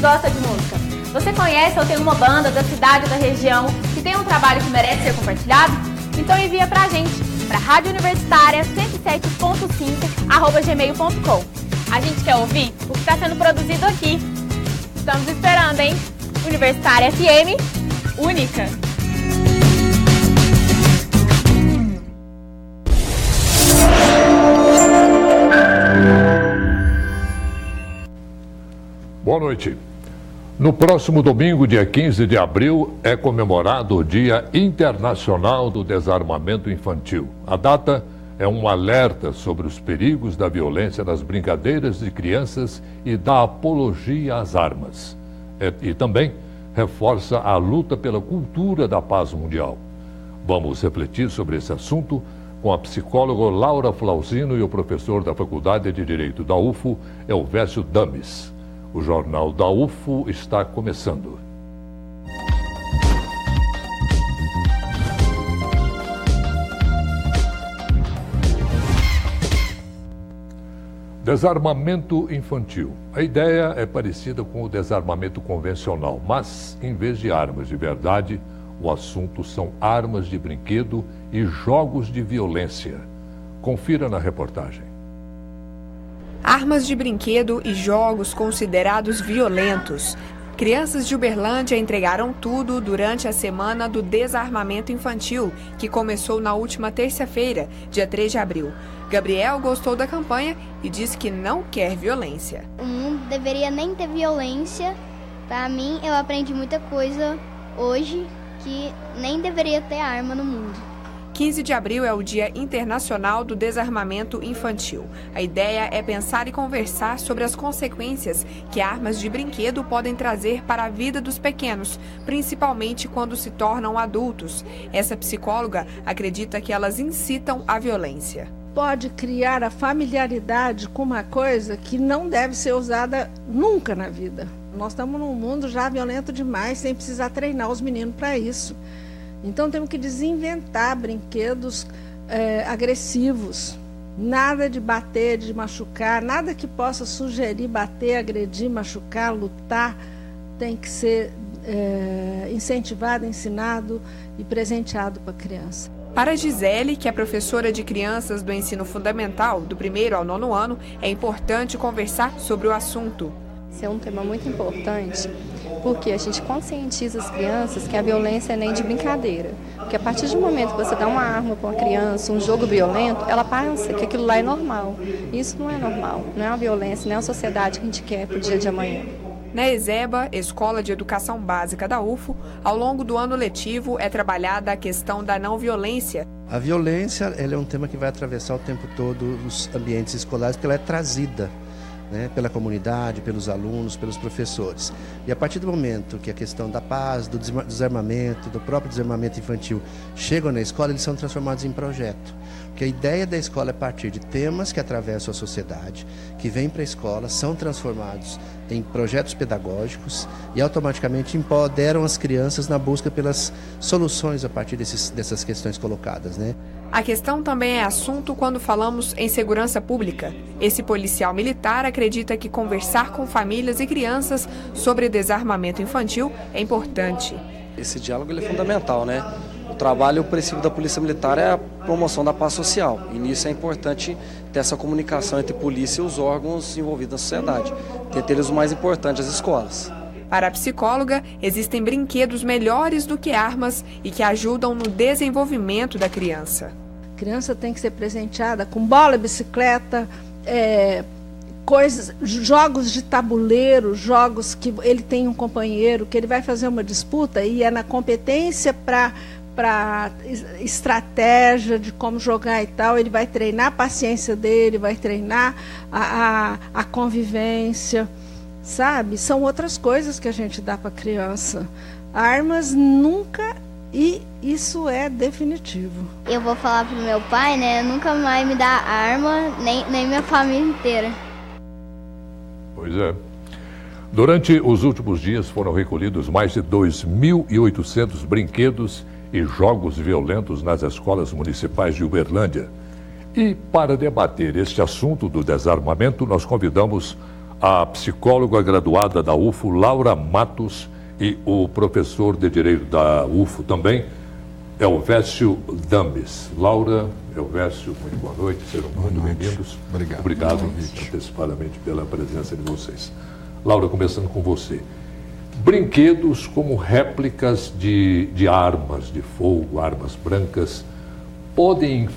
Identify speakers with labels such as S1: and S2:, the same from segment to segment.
S1: gosta de música. Você conhece ou tem uma banda da cidade ou da região que tem um trabalho que merece ser compartilhado? Então envia pra gente, pra radiouniversitaria107.5@gmail.com. A gente quer ouvir o que está sendo produzido aqui. Estamos esperando, hein? Universitária FM, única.
S2: Boa noite. No próximo domingo, dia 15 de abril, é comemorado o Dia Internacional do Desarmamento Infantil. A data é um alerta sobre os perigos da violência nas brincadeiras de crianças e da apologia às armas. E também reforça a luta pela cultura da paz mundial. Vamos refletir sobre esse assunto com a psicóloga Laura Flauzino e o professor da Faculdade de Direito da UFO, Elvésio Dames. O Jornal da UFO está começando. Desarmamento infantil. A ideia é parecida com o desarmamento convencional, mas, em vez de armas de verdade, o assunto são armas de brinquedo e jogos de violência. Confira na reportagem.
S3: Armas de brinquedo e jogos considerados violentos. Crianças de Uberlândia entregaram tudo durante a Semana do Desarmamento Infantil, que começou na última terça-feira, dia 3 de abril. Gabriel gostou da campanha e disse que não quer violência.
S4: O mundo deveria nem ter violência. Para mim, eu aprendi muita coisa hoje que nem deveria ter arma no mundo.
S3: 15 de abril é o Dia Internacional do Desarmamento Infantil. A ideia é pensar e conversar sobre as consequências que armas de brinquedo podem trazer para a vida dos pequenos, principalmente quando se tornam adultos. Essa psicóloga acredita que elas incitam a violência.
S5: Pode criar a familiaridade com uma coisa que não deve ser usada nunca na vida. Nós estamos num mundo já violento demais, sem precisar treinar os meninos para isso. Então temos que desinventar brinquedos agressivos. Nada de bater, de machucar, nada que possa sugerir bater, agredir, machucar, lutar. Tem que ser incentivado, ensinado e presenteado para a criança.
S3: Para Gisele, que é professora de crianças do ensino fundamental, do 1º ao 9º ano, é importante conversar sobre o assunto.
S6: Esse é um tema muito importante, porque a gente conscientiza as crianças que a violência nem de brincadeira. Porque a partir do momento que você dá uma arma para uma criança, um jogo violento, ela pensa que aquilo lá é normal. Isso não é normal, não é uma violência, não é uma sociedade que a gente quer para o dia de amanhã.
S3: Na ESEBA, Escola de Educação Básica da UFO, ao longo do ano letivo é trabalhada a questão da não violência.
S7: A violência ela é um tema que vai atravessar o tempo todo os ambientes escolares, porque ela é trazida, né, pela comunidade, pelos alunos, pelos professores. E a partir do momento que a questão da paz, do desarmamento, do próprio desarmamento infantil chegam na escola, eles são transformados em projeto. Porque a ideia da escola é partir de temas que atravessam a sociedade, que vêm para a escola, são transformados em projetos pedagógicos e automaticamente empoderam as crianças na busca pelas soluções a partir dessas questões colocadas, né?
S3: A questão também é assunto quando falamos em segurança pública. Esse policial militar acredita que conversar com famílias e crianças sobre desarmamento infantil é importante.
S8: Esse diálogo ele é fundamental, né? O trabalho e o princípio da Polícia Militar é a promoção da paz social. E nisso é importante ter essa comunicação entre a polícia e os órgãos envolvidos na sociedade. Ter eles o mais importante, as escolas.
S3: Para a psicóloga, existem brinquedos melhores do que armas e que ajudam no desenvolvimento da criança.
S5: A criança tem que ser presenteada com bola, bicicleta, jogos de tabuleiro, jogos que ele tem um companheiro, que ele vai fazer uma disputa e é na competência para estratégia de como jogar e tal, ele vai treinar a paciência dele, vai treinar a convivência, sabe? São outras coisas que a gente dá para a criança. Armas nunca, e isso é definitivo.
S4: Eu vou falar pro meu pai, né? Nunca mais me dá arma, nem minha família inteira.
S2: Pois é. Durante os últimos dias foram recolhidos mais de 2.800 brinquedos e jogos violentos nas escolas municipais de Uberlândia. E para debater este assunto do desarmamento, nós convidamos a psicóloga graduada da UFO, Laura Matos, e o professor de Direito da UFO também, Elvésio Dames. Laura, Elvésio, muito boa noite, sejam muito bem-vindos. Obrigado antecipadamente pela presença de vocês. Laura, começando com você. Brinquedos como réplicas de armas de fogo, armas brancas, podem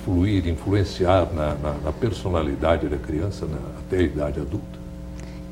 S2: influenciar na personalidade da criança até a idade adulta?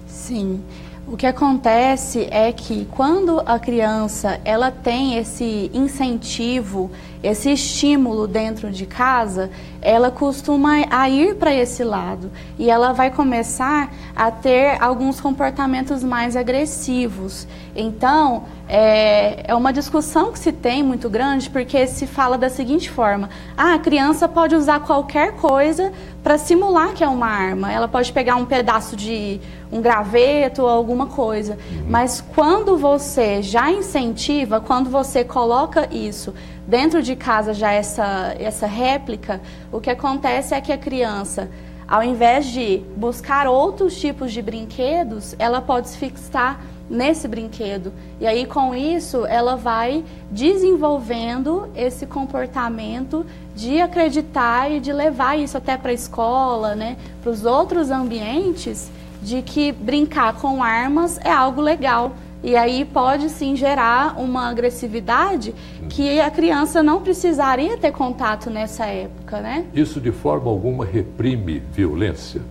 S9: Sim. O que acontece é que quando a criança ela tem esse incentivo, esse estímulo dentro de casa, ela costuma a ir para esse lado e ela vai começar a ter alguns comportamentos mais agressivos. Então, é uma discussão que se tem muito grande, porque se fala da seguinte forma: a criança pode usar qualquer coisa para simular que é uma arma. Ela pode pegar um pedaço de um graveto ou alguma coisa. Mas quando você já incentiva, quando você coloca isso dentro de casa, já essa réplica, o que acontece é que a criança, ao invés de buscar outros tipos de brinquedos, ela pode se fixar nesse brinquedo. E aí, com isso, ela vai desenvolvendo esse comportamento de acreditar e de levar isso até para a escola, né, para os outros ambientes, de que brincar com armas é algo legal. E aí pode sim gerar uma agressividade que a criança não precisaria ter contato nessa época, né?
S2: Isso de forma alguma reprime violência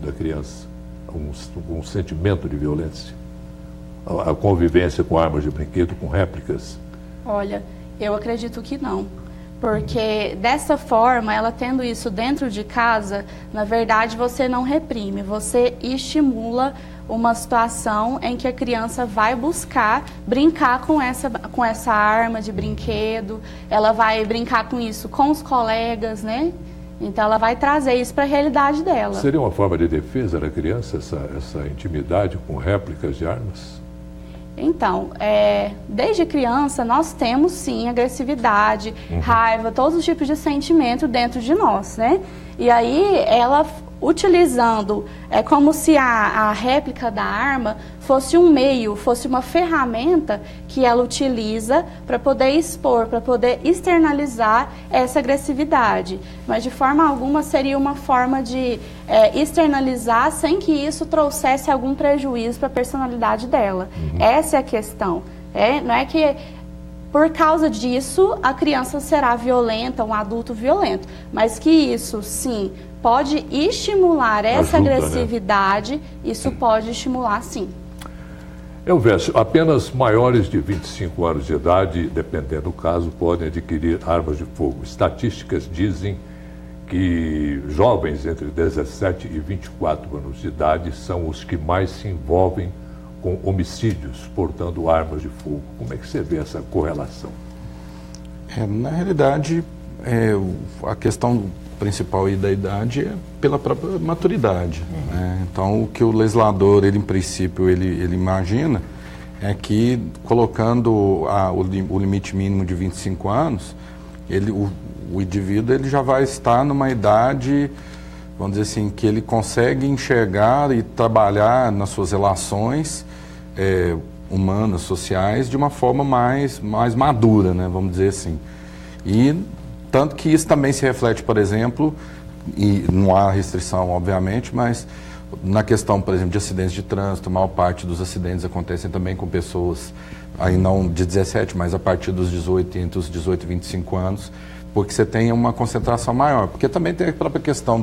S2: da criança? Um sentimento de violência? A convivência com armas de brinquedo, com réplicas?
S9: Olha, eu acredito que não. Porque dessa forma, ela tendo isso dentro de casa, na verdade você não reprime, você estimula uma situação em que a criança vai buscar brincar com essa arma de brinquedo, ela vai brincar com isso com os colegas, né? Então ela vai trazer isso para a realidade dela.
S2: Seria uma forma de defesa da criança, essa intimidade com réplicas de armas?
S9: Então, desde criança nós temos sim agressividade, raiva, todos os tipos de sentimento dentro de nós, né? E aí ela utilizando, é como se a réplica da arma fosse um meio, fosse uma ferramenta que ela utiliza para poder expor, para poder externalizar essa agressividade. Mas de forma alguma seria uma forma de externalizar sem que isso trouxesse algum prejuízo para a personalidade dela. Essa é a questão. Não é que por causa disso a criança será violenta, um adulto violento, mas que isso sim pode estimular essa agressividade, né? Isso pode estimular sim.
S2: Elvésio, apenas maiores de 25 anos de idade, dependendo do caso, podem adquirir armas de fogo. Estatísticas dizem que jovens entre 17 e 24 anos de idade são os que mais se envolvem com homicídios portando armas de fogo. Como é que você vê essa correlação?
S10: Na realidade, a questão principal aí da idade é pela própria maturidade. Né? Então, o que o legislador, em princípio, ele imagina é que, colocando o limite mínimo de 25 anos, o indivíduo ele já vai estar numa idade, vamos dizer assim, que ele consegue enxergar e trabalhar nas suas relações humanas, sociais, de uma forma mais madura, né? Vamos dizer assim. E tanto que isso também se reflete, por exemplo, e não há restrição, obviamente, mas na questão, por exemplo, de acidentes de trânsito, a maior parte dos acidentes acontecem também com pessoas, aí não de 17, mas a partir dos 18, entre os 18 e 25 anos, porque você tem uma concentração maior. Porque também tem a própria questão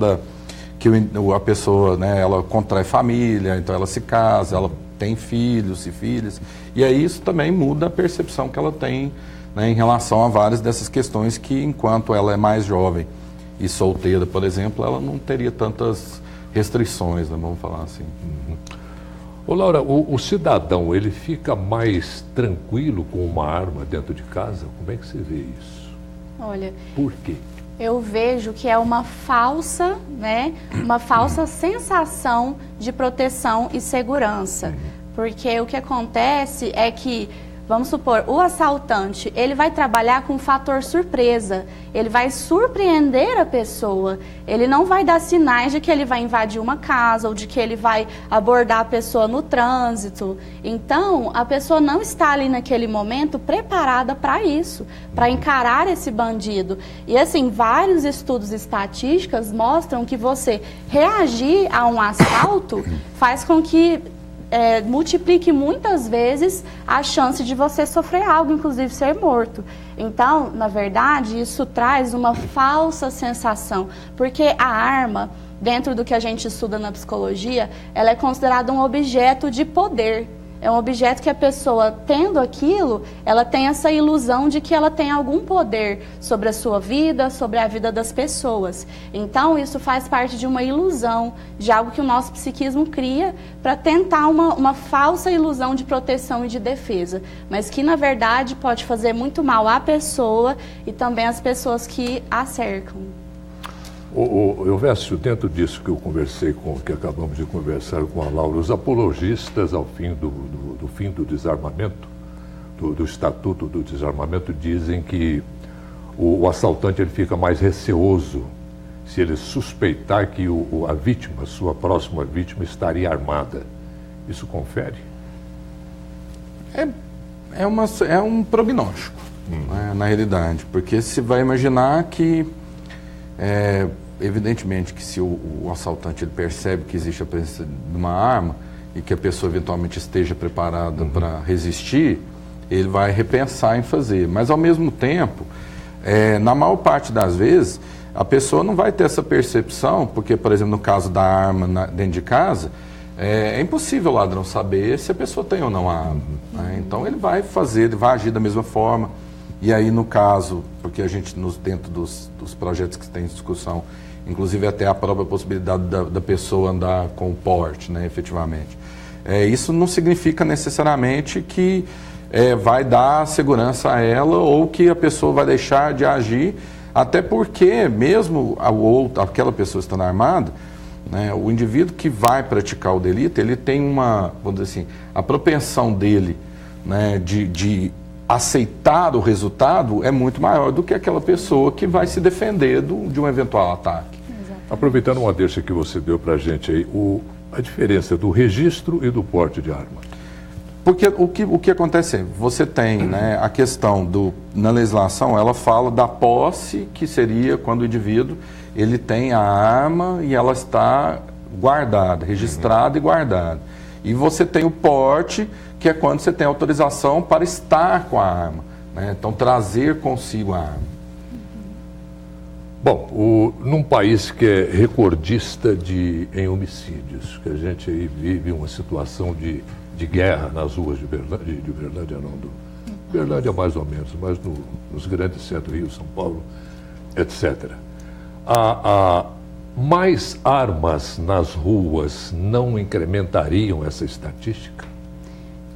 S10: que a pessoa, né, ela contrai família, então ela se casa, ela tem filhos e filhas, e aí isso também muda a percepção que ela tem, né, em relação a várias dessas questões que, enquanto ela é mais jovem e solteira, por exemplo, ela não teria tantas restrições, né, vamos falar assim.
S2: Ô Laura, o cidadão, ele fica mais tranquilo com uma arma dentro de casa? Como é que você vê isso?
S9: Olha,
S2: por quê?
S9: Eu vejo que é uma falsa, né, uma falsa sensação de proteção e segurança. Porque o que acontece é que vamos supor, o assaltante, ele vai trabalhar com o fator surpresa, ele vai surpreender a pessoa, ele não vai dar sinais de que ele vai invadir uma casa ou de que ele vai abordar a pessoa no trânsito. Então, a pessoa não está ali naquele momento preparada para isso, para encarar esse bandido. E assim, vários estudos estatísticos mostram que você reagir a um assalto faz com que multiplique muitas vezes a chance de você sofrer algo, inclusive ser morto. Então, na verdade, isso traz uma falsa sensação, porque a arma, dentro do que a gente estuda na psicologia, ela é considerada um objeto de poder. É um objeto que a pessoa, tendo aquilo, ela tem essa ilusão de que ela tem algum poder sobre a sua vida, sobre a vida das pessoas. Então, isso faz parte de uma ilusão, de algo que o nosso psiquismo cria para tentar uma falsa ilusão de proteção e de defesa, mas que, na verdade, pode fazer muito mal à pessoa e também às pessoas que a cercam.
S2: Elvésio, dentro disso que eu conversei que acabamos de conversar com a Laura, os apologistas ao fim do fim do desarmamento, do Estatuto do Desarmamento, dizem que o assaltante ele fica mais receoso se ele suspeitar que a vítima, sua próxima vítima, estaria armada. Isso confere?
S10: É um prognóstico, né, na realidade, porque se vai imaginar que evidentemente que se o assaltante ele percebe que existe a presença de uma arma e que a pessoa eventualmente esteja preparada para resistir, ele vai repensar em fazer. Mas, ao mesmo tempo, na maior parte das vezes, a pessoa não vai ter essa percepção, porque, por exemplo, no caso da arma dentro de casa, é impossível o ladrão saber se a pessoa tem ou não a arma. Né? Então, ele vai agir da mesma forma. E aí, no caso, porque a gente, dentro dos projetos que tem em discussão, inclusive até a própria possibilidade da pessoa andar com o porte, né, efetivamente. Isso não significa necessariamente que vai dar segurança a ela ou que a pessoa vai deixar de agir, até porque, mesmo aquela pessoa estando armada, né, o indivíduo que vai praticar o delito, ele tem vamos dizer assim, a propensão dele, né, de aceitar o resultado é muito maior do que aquela pessoa que vai se defender de um eventual ataque.
S2: Exatamente. Aproveitando uma deixa que você deu para a gente aí, a diferença do registro e do porte de arma.
S10: Porque o que acontece é, você tem, né, a questão na legislação, ela fala da posse, que seria quando o indivíduo ele tem a arma e ela está guardada, registrada e guardada. E você tem o porte, que é quando você tem autorização para estar com a arma, né? Então, trazer consigo a arma.
S2: Bom, num país que é recordista em homicídios, que a gente aí vive uma situação de guerra nas ruas de Uberlândia, Uberlândia mais ou menos, mas nos grandes centros, Rio, São Paulo, etc. Mais armas nas ruas não incrementariam essa estatística?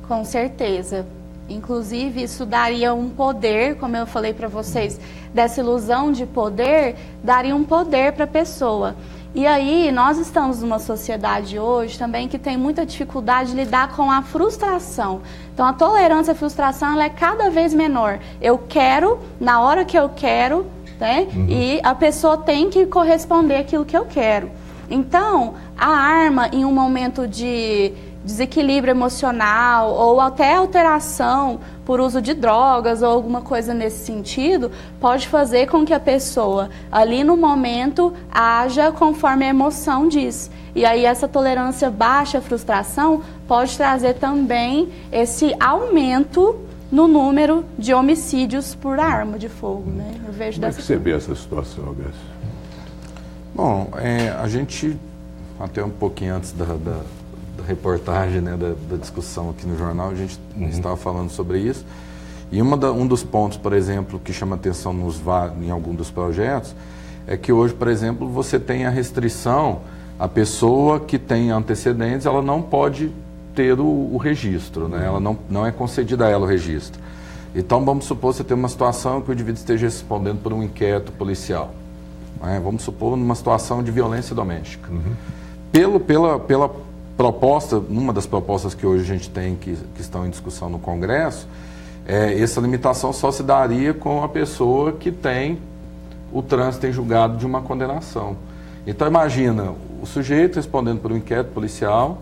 S9: Com certeza. Inclusive, isso daria um poder, como eu falei para vocês, dessa ilusão de poder, daria um poder para a pessoa. E aí, nós estamos numa sociedade hoje também que tem muita dificuldade de lidar com a frustração. Então, a tolerância à frustração ela é cada vez menor. Eu quero, na hora que eu quero, né? E a pessoa tem que corresponder àquilo que eu quero. Então, a arma, em um momento de desequilíbrio emocional ou até alteração por uso de drogas ou alguma coisa nesse sentido, pode fazer com que a pessoa, ali no momento, haja conforme a emoção diz. E aí essa tolerância baixa à frustração pode trazer também esse aumento no número de homicídios por arma de fogo, né? Eu vejo
S2: Como é que você vê essa situação, Alberto?
S10: Bom, a gente, até um pouquinho antes da reportagem, né, da discussão aqui no jornal, a gente estava falando sobre isso. E um dos pontos, por exemplo, que chama atenção em algum dos projetos, é que hoje, por exemplo, você tem a restrição, a pessoa que tem antecedentes, ela não pode ter o registro, né? Ela não é concedida a ela o registro. Então, vamos supor que você tem uma situação que o indivíduo esteja respondendo por um inquérito policial. Né? Vamos supor numa situação de violência doméstica. Pela proposta, numa das propostas que hoje a gente tem, que estão em discussão no Congresso, essa limitação só se daria com a pessoa que tem o trânsito em julgado de uma condenação. Então imagina, o sujeito respondendo por um inquérito policial,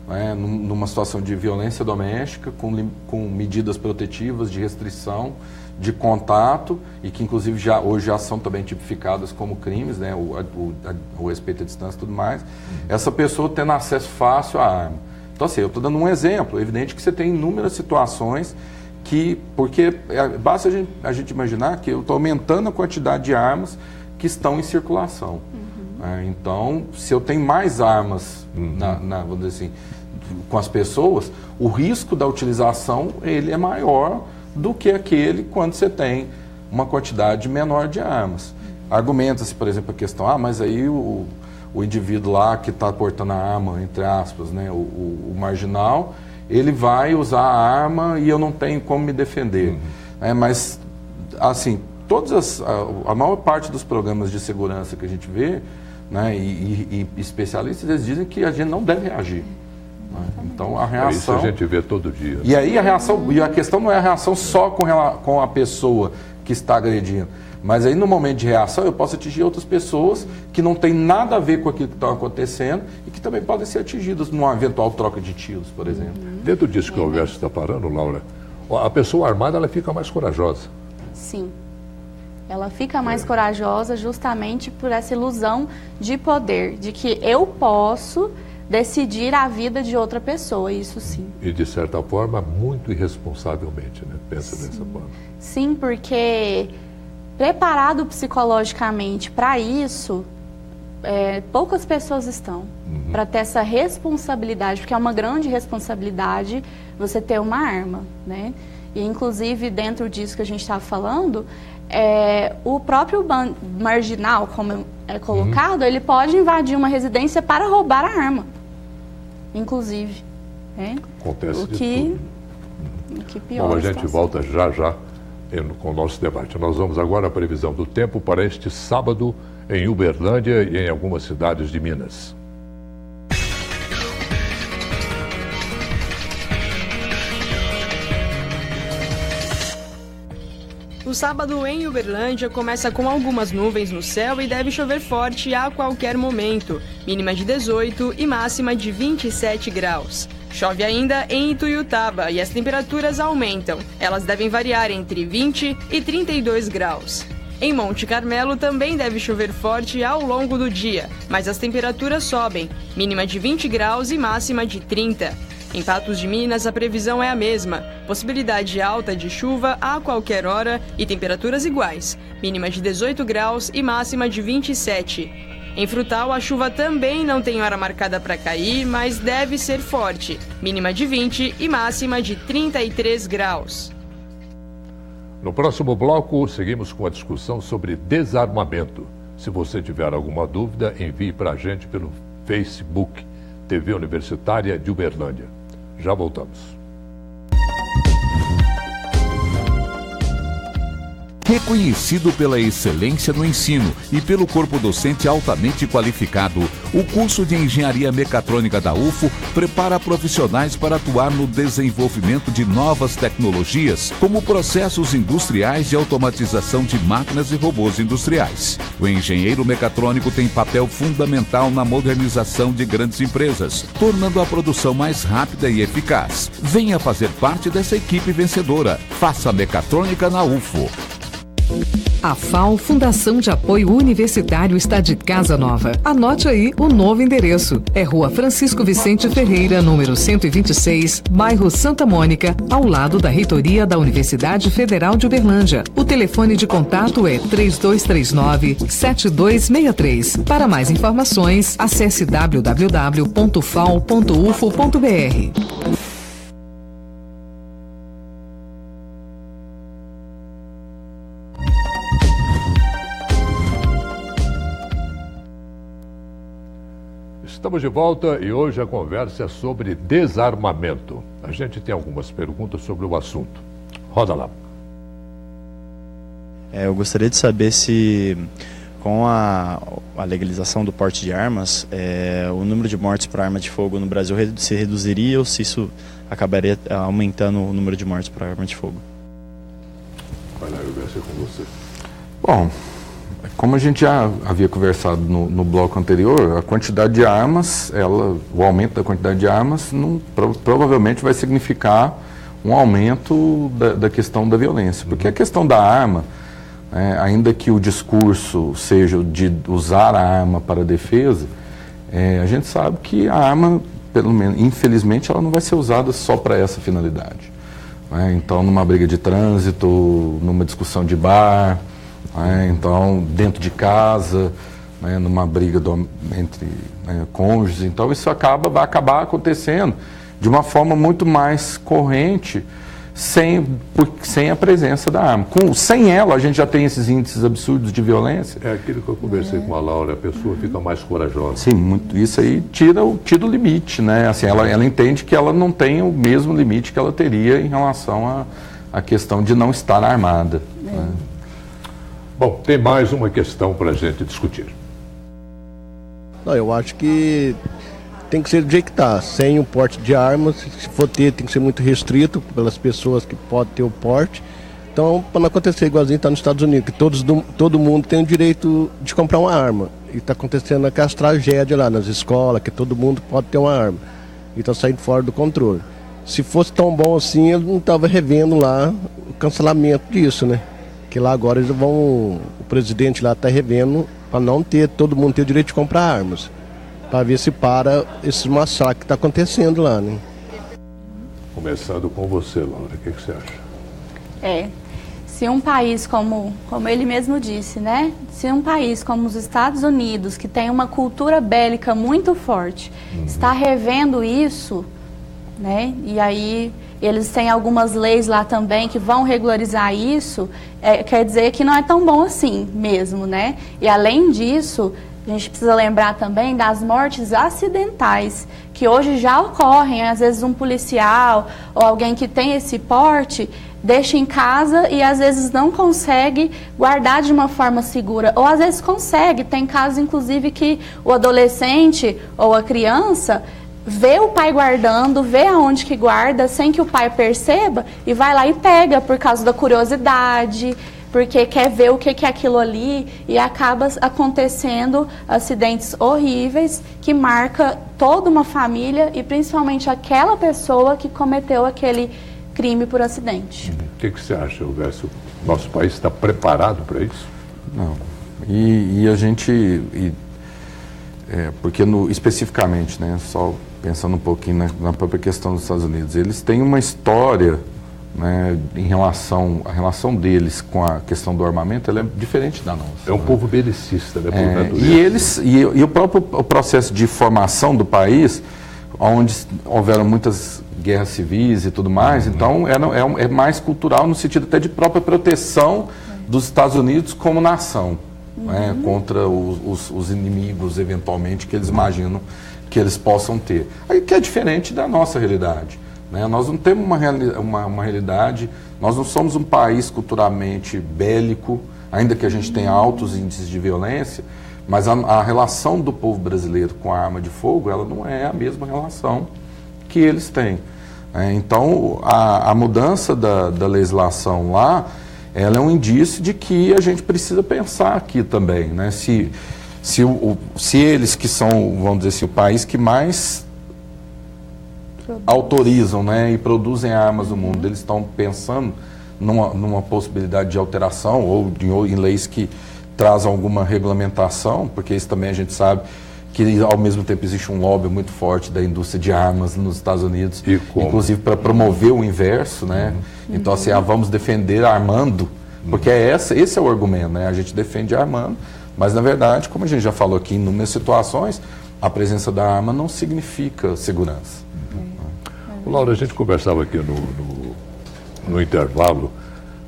S10: né, numa situação de violência doméstica, com medidas protetivas de restrição, de contato, e que inclusive hoje já são também tipificadas como crimes, né, o respeito à distância e tudo mais, essa pessoa tendo acesso fácil à arma. Então assim, eu estou dando um exemplo, é evidente que você tem inúmeras situações porque basta a gente imaginar que eu estou aumentando a quantidade de armas que estão em circulação. Então, se eu tenho mais armas, vamos dizer assim, com as pessoas, o risco da utilização ele é maior do que aquele quando você tem uma quantidade menor de armas. Argumenta-se, por exemplo, a questão, mas aí o indivíduo lá que está portando a arma, entre aspas, né, o marginal, ele vai usar a arma e eu não tenho como me defender. Mas, assim, a maior parte dos programas de segurança que a gente vê, né, e especialistas, eles dizem que a gente não deve reagir. Então a reação...
S2: Isso a gente vê todo dia.
S10: E aí a questão não é a reação só com a pessoa que está agredindo, mas aí no momento de reação eu posso atingir outras pessoas que não tem nada a ver com aquilo que está acontecendo e que também podem ser atingidas numa eventual troca de tiros, por exemplo.
S2: Dentro disso que o Alberto está parando, Laura, a pessoa armada ela fica mais corajosa.
S9: Sim. Ela fica mais corajosa justamente por essa ilusão de poder, de que eu posso decidir a vida de outra pessoa, isso sim.
S2: E de certa forma, muito irresponsavelmente, né? Pensa dessa forma.
S9: Sim, porque preparado psicologicamente para isso, poucas pessoas estão. Para ter essa responsabilidade, porque é uma grande responsabilidade você ter uma arma, né? E inclusive dentro disso que a gente estava falando, o próprio marginal, como é colocado, ele pode invadir uma residência para roubar a arma, inclusive.
S2: Acontece
S9: o que pior.
S2: Bom, a gente volta já com o nosso debate. Nós vamos agora à previsão do tempo para este sábado em Uberlândia e em algumas cidades de Minas.
S11: O sábado em Uberlândia começa com algumas nuvens no céu e deve chover forte a qualquer momento, mínima de 18 e máxima de 27 graus. Chove ainda em Ituiutaba e as temperaturas aumentam. Elas devem variar entre 20 e 32 graus. Em Monte Carmelo também deve chover forte ao longo do dia, mas as temperaturas sobem, mínima de 20 graus e máxima de 30. Em Patos de Minas, a previsão é a mesma. Possibilidade alta de chuva a qualquer hora e temperaturas iguais. Mínima de 18 graus e máxima de 27. Em Frutal, a chuva também não tem hora marcada para cair, mas deve ser forte. Mínima de 20 e máxima de 33 graus.
S2: No próximo bloco, seguimos com a discussão sobre desarmamento. Se você tiver alguma dúvida, envie para a gente pelo Facebook, TV Universitária de Uberlândia. Já voltamos.
S12: Reconhecido pela excelência no ensino e pelo corpo docente altamente qualificado, o curso de Engenharia Mecatrônica da UFO prepara profissionais para atuar no desenvolvimento de novas tecnologias, como processos industriais de automatização de máquinas e robôs industriais. O engenheiro mecatrônico tem papel fundamental na modernização de grandes empresas, tornando a produção mais rápida e eficaz. Venha fazer parte dessa equipe vencedora. Faça mecatrônica na UFO.
S13: A FAO, Fundação de Apoio Universitário, está de casa nova. Anote aí o novo endereço. É Rua Francisco Vicente Ferreira, número 126, bairro Santa Mônica, ao lado da Reitoria da Universidade Federal de Uberlândia. O telefone de contato é 3239-7263. Para mais informações, acesse www.fao.ufo.br.
S2: Estamos de volta e hoje a conversa é sobre desarmamento. A gente tem algumas perguntas sobre o assunto. Roda lá.
S14: Eu gostaria de saber se, com a legalização do porte de armas, o número de mortes por arma de fogo no Brasil se reduziria ou se isso acabaria aumentando o número de mortes por arma de fogo?
S2: Vai lá, eu conversei com você.
S10: Bom, como a gente já havia conversado no bloco anterior, a quantidade de armas, o aumento da quantidade de armas provavelmente vai significar um aumento da questão da violência. Porque a questão da arma, ainda que o discurso seja de usar a arma para a defesa, a gente sabe que a arma, pelo menos, infelizmente, ela não vai ser usada só para essa finalidade. Então, numa briga de trânsito, numa discussão de bar, então, dentro de casa, numa briga entre cônjuges. Então, isso vai acabar acontecendo de uma forma muito mais corrente, sem a presença da arma. Sem ela, a gente já tem esses índices absurdos de violência.
S2: É aquilo que eu conversei com a Laura, a pessoa fica mais corajosa.
S10: Sim, isso aí tira o limite, né? Assim, ela entende que ela não tem o mesmo limite que ela teria em relação à questão de não estar armada. Né?
S2: Bom, tem mais uma questão para a gente discutir.
S15: Não, eu acho que tem que ser do jeito que está, sem o porte de armas. Se for ter, tem que ser muito restrito pelas pessoas que podem ter o porte. Então, para não acontecer igualzinho está nos Estados Unidos, que todo mundo tem o direito de comprar uma arma. E está acontecendo aquelas tragédias lá nas escolas, que todo mundo pode ter uma arma. E está saindo fora do controle. Se fosse tão bom assim, eu não estava revendo lá o cancelamento disso, né? Que lá agora o presidente lá está revendo para não ter, todo mundo ter o direito de comprar armas. Para ver se para esse massacre que está acontecendo lá, né?
S2: Começando com você, Laura, o que você acha?
S9: Se um país como ele mesmo disse, né? Se um país como os Estados Unidos, que tem uma cultura bélica muito forte, está revendo isso, né? E aí eles têm algumas leis lá também que vão regularizar isso, quer dizer que não é tão bom assim mesmo, né? E além disso, a gente precisa lembrar também das mortes acidentais, que hoje já ocorrem. Às vezes um policial ou alguém que tem esse porte deixa em casa e às vezes não consegue guardar de uma forma segura. Ou às vezes consegue. Tem casos, inclusive, que o adolescente ou a criança vê o pai guardando, vê aonde que guarda, sem que o pai perceba, e vai lá e pega por causa da curiosidade, porque quer ver o que é aquilo ali, e acaba acontecendo acidentes horríveis que marca toda uma família e principalmente aquela pessoa que cometeu aquele crime por acidente.
S2: O que você acha, Elvésio? Nosso país está preparado para isso?
S10: Não. E a gente... porque especificamente, né, só pensando um pouquinho na própria questão dos Estados Unidos, eles têm uma história, né, a relação deles com a questão do armamento, ela é diferente da nossa.
S2: É um povo belicista, né, por natureza.
S10: E o próprio processo de formação do país, onde houveram muitas guerras civis e tudo mais, então é mais cultural no sentido até de própria proteção dos Estados Unidos como nação. Contra os inimigos, eventualmente, que eles imaginam que eles possam ter. Aí que é diferente da nossa realidade. Né? Nós não temos uma realidade, nós não somos um país culturalmente bélico, ainda que a gente tenha altos índices de violência, mas a relação do povo brasileiro com a arma de fogo, ela não é a mesma relação que eles têm. Então, a mudança da legislação lá, ela é um indício de que a gente precisa pensar aqui também, né? Se eles que são, vamos dizer assim, o país que mais autorizam, né, e produzem armas no mundo, eles estão pensando numa possibilidade de alteração ou em leis que trazem alguma regulamentação, porque isso também a gente sabe que ao mesmo tempo existe um lobby muito forte da indústria de armas nos Estados Unidos, inclusive para promover o inverso, né? Então, assim, vamos defender armando, porque esse é o argumento, né? A gente defende armando, mas na verdade, como a gente já falou aqui em inúmeras situações, a presença da arma não significa segurança.
S2: Laura, a gente conversava aqui no intervalo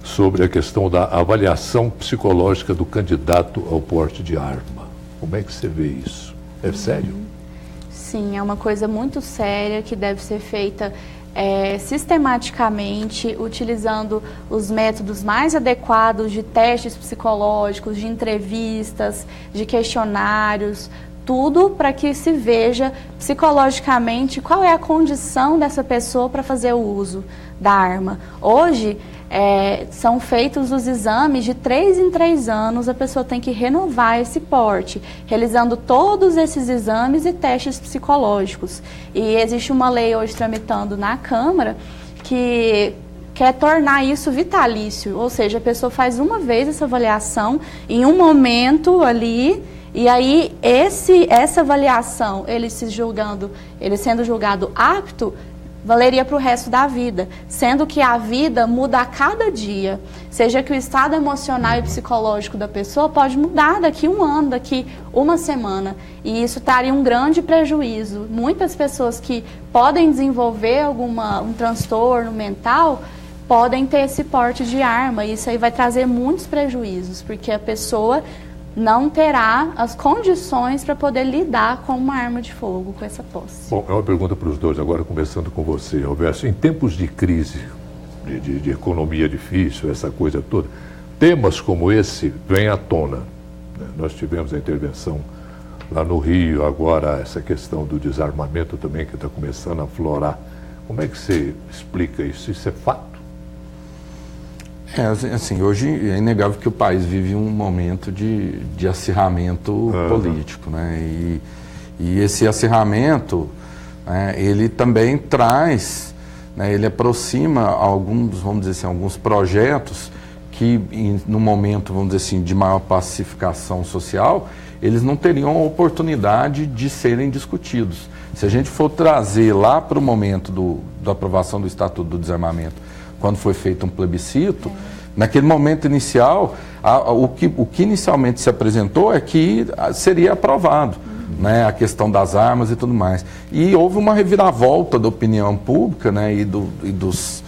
S2: sobre a questão da avaliação psicológica do candidato ao porte de arma. Como é que você vê isso? É sério?
S9: Sim, é uma coisa muito séria que deve ser feita sistematicamente, utilizando os métodos mais adequados de testes psicológicos, de entrevistas, de questionários, tudo para que se veja psicologicamente qual é a condição dessa pessoa para fazer o uso da arma. Hoje, são feitos os exames de 3 em 3 anos, a pessoa tem que renovar esse porte, realizando todos esses exames e testes psicológicos. E existe uma lei hoje tramitando na Câmara que quer tornar isso vitalício, ou seja, a pessoa faz uma vez essa avaliação em um momento ali, e aí essa avaliação, ele sendo julgado apto, valeria para o resto da vida, sendo que a vida muda a cada dia, seja que o estado emocional e psicológico da pessoa pode mudar daqui 1 ano, daqui 1 semana, e isso traria um grande prejuízo. Muitas pessoas que podem desenvolver um transtorno mental podem ter esse porte de arma, e isso aí vai trazer muitos prejuízos, porque a pessoa não terá as condições para poder lidar com uma arma de fogo, com essa posse.
S2: Bom, é uma pergunta para os dois, agora começando com você, Alberto. Em tempos de crise, de economia difícil, essa coisa toda, temas como esse vêm à tona. Nós tivemos a intervenção lá no Rio, agora essa questão do desarmamento também que está começando a aflorar. Como é que você explica isso? Isso é fato?
S10: Assim, hoje é inegável que o país vive um momento de acirramento político, né? E esse acirramento, né, ele também traz, né, ele aproxima alguns, vamos dizer assim, alguns projetos que, no momento, vamos dizer assim, de maior pacificação social, eles não teriam a oportunidade de serem discutidos. Se a gente for trazer lá para o momento da aprovação do Estatuto do Desarmamento, quando foi feito um plebiscito, naquele momento inicial, o que inicialmente se apresentou é que seria aprovado, né, a questão das armas e tudo mais. E houve uma reviravolta da opinião pública, né, e dos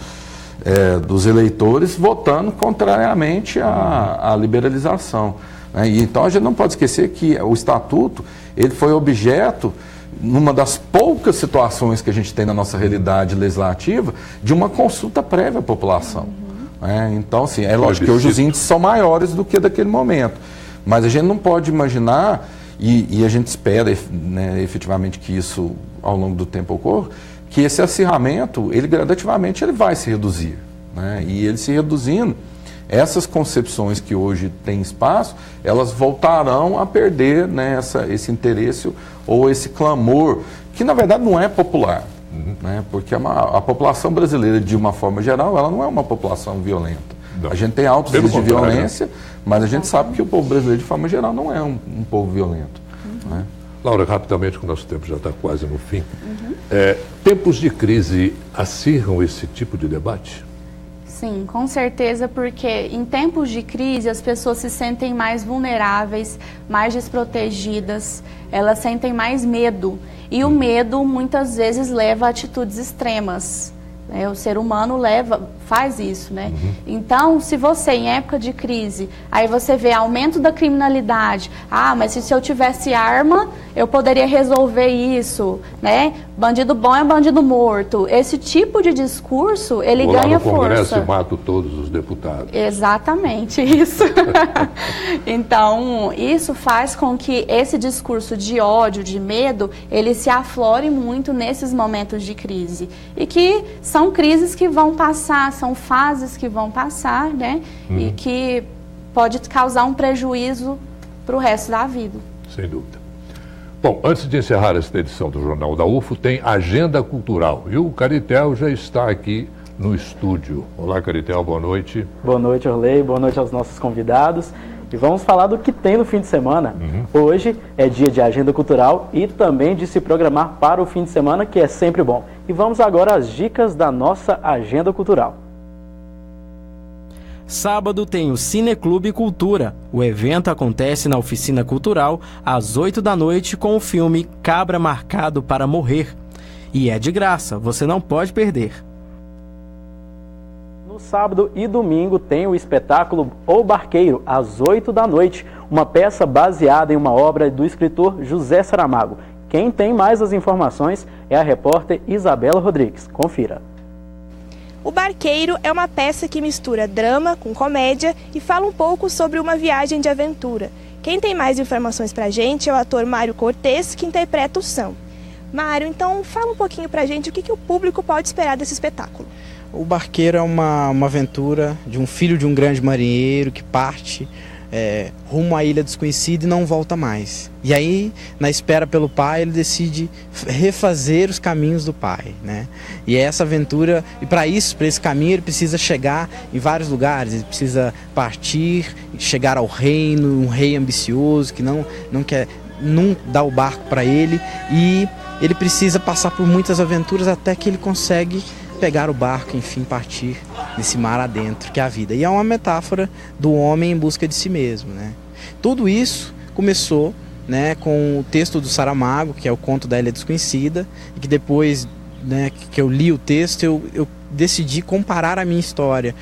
S10: eleitores votando contrariamente à liberalização, né? E então a gente não pode esquecer que o Estatuto ele foi objeto, numa das poucas situações que a gente tem na nossa realidade legislativa, de uma consulta prévia à população. Então, assim, é lógico que hoje os índices são maiores do que daquele momento, mas a gente não pode imaginar, e a gente espera, né, efetivamente que isso ao longo do tempo ocorra, que esse acirramento, ele gradativamente ele vai se reduzir, né? E ele se reduzindo, essas concepções que hoje têm espaço, elas voltarão a perder, né, esse interesse ou esse clamor, que na verdade não é popular, né, porque a população brasileira, de uma forma geral, ela não é uma população violenta. Não. A gente tem altos índices de violência, mas a gente sabe que o povo brasileiro, de forma geral, não é um povo violento. Né?
S2: Laura, rapidamente, que o nosso tempo já está quase no fim. Tempos de crise acirram esse tipo de debate?
S9: Sim, com certeza, porque em tempos de crise as pessoas se sentem mais vulneráveis, mais desprotegidas, elas sentem mais medo. E o medo muitas vezes leva a atitudes extremas. O ser humano faz isso, né? Então, se você, em época de crise, aí você vê aumento da criminalidade, mas se eu tivesse arma, eu poderia resolver isso, né? Bandido bom é bandido morto. Esse tipo de discurso, ele ganha força.
S2: Vou lá no Congresso e mato todos os deputados.
S9: Exatamente, isso. Então, isso faz com que esse discurso de ódio, de medo, ele se aflore muito nesses momentos de crise. E que são crises que vão passar, são fases que vão passar, né? E que pode causar um prejuízo para o resto da vida.
S2: Sem dúvida. Bom, antes de encerrar esta edição do Jornal da UFO, tem Agenda Cultural. E o Caritel já está aqui no estúdio. Olá, Caritel, boa noite.
S16: Boa noite, Orley. Boa noite aos nossos convidados. E vamos falar do que tem no fim de semana. Hoje é dia de agenda cultural e também de se programar para o fim de semana, que é sempre bom. E vamos agora às dicas da nossa agenda cultural.
S17: Sábado tem o Cineclube Cultura. O evento acontece na Oficina Cultural às 8 da noite com o filme Cabra Marcado para Morrer. E é de graça, você não pode perder.
S16: No sábado e domingo tem o espetáculo O Barqueiro, às 8 da noite, uma peça baseada em uma obra do escritor José Saramago. Quem tem mais as informações é a repórter Isabela Rodrigues. Confira.
S18: O Barqueiro é uma peça que mistura drama com comédia e fala um pouco sobre uma viagem de aventura. Quem tem mais informações pra gente é o ator Mário Cortez, que interpreta o Sam. Mário, então fala um pouquinho pra gente o que o público pode esperar desse espetáculo.
S19: O Barqueiro é uma aventura de um filho de um grande marinheiro que parte rumo à ilha desconhecida e não volta mais. E aí, na espera pelo pai, ele decide refazer os caminhos do pai, né? E é essa aventura, e para esse caminho, ele precisa chegar em vários lugares. Ele precisa partir, chegar ao reino, um rei ambicioso que não quer dar o barco para ele, e ele precisa passar por muitas aventuras até que ele consegue pegar o barco, enfim, partir nesse mar adentro que é a vida. E é uma metáfora do homem em busca de si mesmo, né? Tudo isso começou, né, com o texto do Saramago, que é o Conto da Ilha Desconhecida, e que depois, né, que eu li o texto, eu decidi comparar a minha história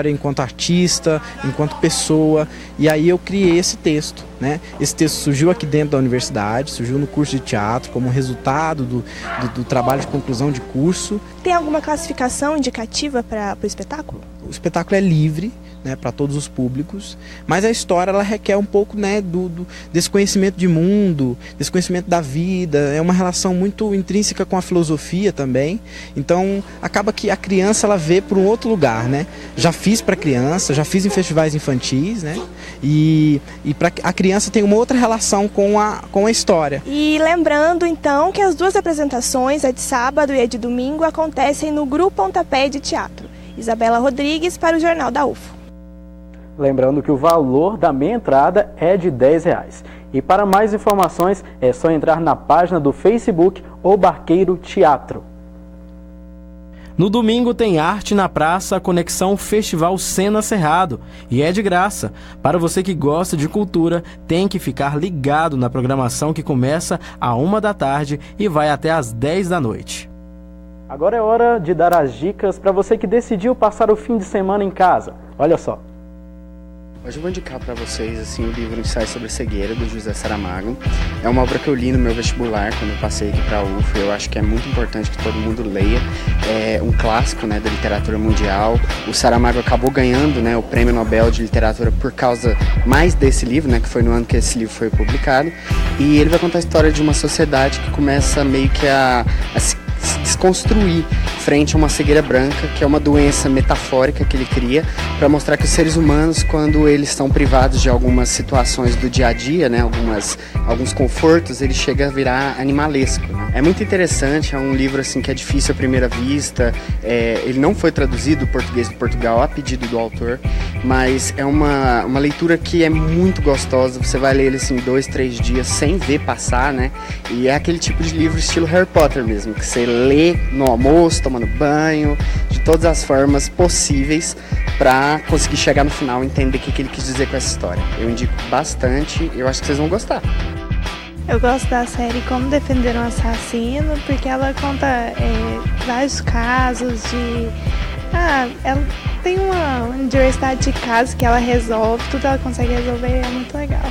S19: enquanto artista, enquanto pessoa, e aí eu criei esse texto, né? Esse texto surgiu aqui dentro da universidade, surgiu no curso de teatro como resultado do trabalho de conclusão de curso.
S18: Tem alguma classificação indicativa para o espetáculo?
S19: O espetáculo é livre, né, para todos os públicos, mas a história ela requer um pouco, né, desse conhecimento de mundo, desse conhecimento da vida. É uma relação muito intrínseca com a filosofia também. Então acaba que a criança ela vê por um outro lugar, né? Já fiz para criança, já fiz em festivais infantis, né? E para a criança tem uma outra relação com a história.
S18: E lembrando então que as duas apresentações, a de sábado e a de domingo, acontecem no Grupo Pontapé de Teatro. Isabela Rodrigues para o Jornal da UFO.
S16: Lembrando que o valor da meia entrada é de R$10. E para mais informações é só entrar na página do Facebook O Barqueiro Teatro.
S17: No domingo tem Arte na Praça, Conexão Festival Sena Cerrado. E é de graça. Para você que gosta de cultura, tem que ficar ligado na programação que começa às 1h e vai até às 10 da noite.
S16: Agora é hora de dar as dicas para você que decidiu passar o fim de semana em casa. Olha só.
S20: Hoje eu vou indicar para vocês assim, o livro Ensaio sobre a Cegueira, do José Saramago. É uma obra que eu li no meu vestibular, quando eu passei aqui para a UFO. Eu acho que é muito importante que todo mundo leia. É um clássico, né, da literatura mundial. O Saramago acabou ganhando, né, o Prêmio Nobel de Literatura por causa mais desse livro, né, que foi no ano que esse livro foi publicado. E ele vai contar a história de uma sociedade que começa meio que a se desconstruir frente a uma cegueira branca, que é uma doença metafórica que ele cria para mostrar que os seres humanos, quando eles estão privados de algumas situações do dia a dia, né, alguns confortos, ele chega a virar animalesco, né? É muito interessante, é um livro assim que é difícil à primeira vista, ele não foi traduzido do português de Portugal a pedido do autor, mas é uma leitura que é muito gostosa. Você vai ler ele assim 2, 3 dias sem ver passar, né? E é aquele tipo de livro estilo Harry Potter mesmo, que você lê no almoço, tomando banho, de todas as formas possíveis para conseguir chegar no final e entender o que ele quis dizer com essa história. Eu indico bastante, eu acho que vocês vão gostar.
S18: Eu gosto da série Como Defender um Assassino, porque ela conta vários casos de... ela tem uma diversidade de casos que ela resolve, tudo ela consegue resolver, é muito legal.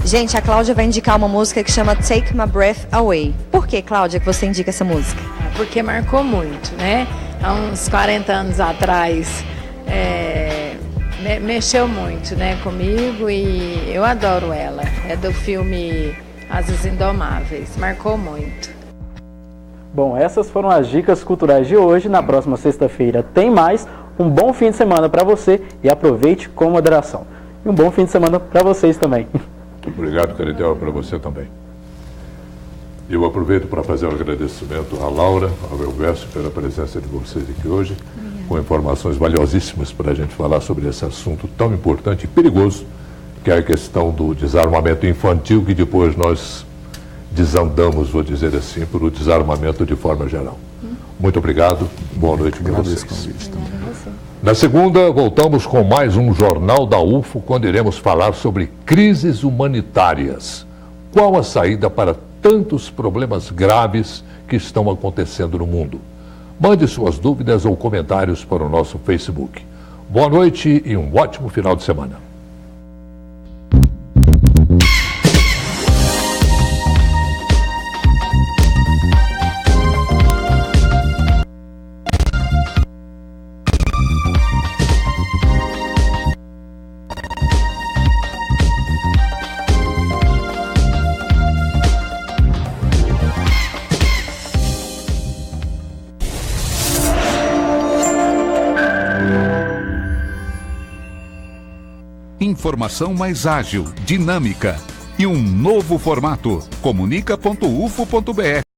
S21: Gente, a Cláudia vai indicar uma música que chama Take My Breath Away. Por que, Cláudia, que você indica essa música?
S22: Porque marcou muito, né? Há uns 40 anos atrás, mexeu muito, né, comigo, e eu adoro ela. É do filme Asas Indomáveis, marcou muito.
S16: Bom, essas foram as dicas culturais de hoje. Na próxima sexta-feira tem mais. Um bom fim de semana para você e aproveite com moderação. E um bom fim de semana para vocês também.
S2: Obrigado, Caritel, para você também. Eu aproveito para fazer um agradecimento à Laura, ao Elvésio, pela presença de vocês aqui hoje, com informações valiosíssimas para a gente falar sobre esse assunto tão importante e perigoso, que é a questão do desarmamento infantil, que depois nós desandamos, vou dizer assim, por o desarmamento de forma geral. Muito obrigado, boa noite para vocês. Na segunda, voltamos com mais um Jornal da UFO, quando iremos falar sobre crises humanitárias. Qual a saída para tantos problemas graves que estão acontecendo no mundo? Mande suas dúvidas ou comentários para o nosso Facebook. Boa noite e um ótimo final de semana.
S12: informação mais ágil, dinâmica e um novo formato. Comunica.ufo.br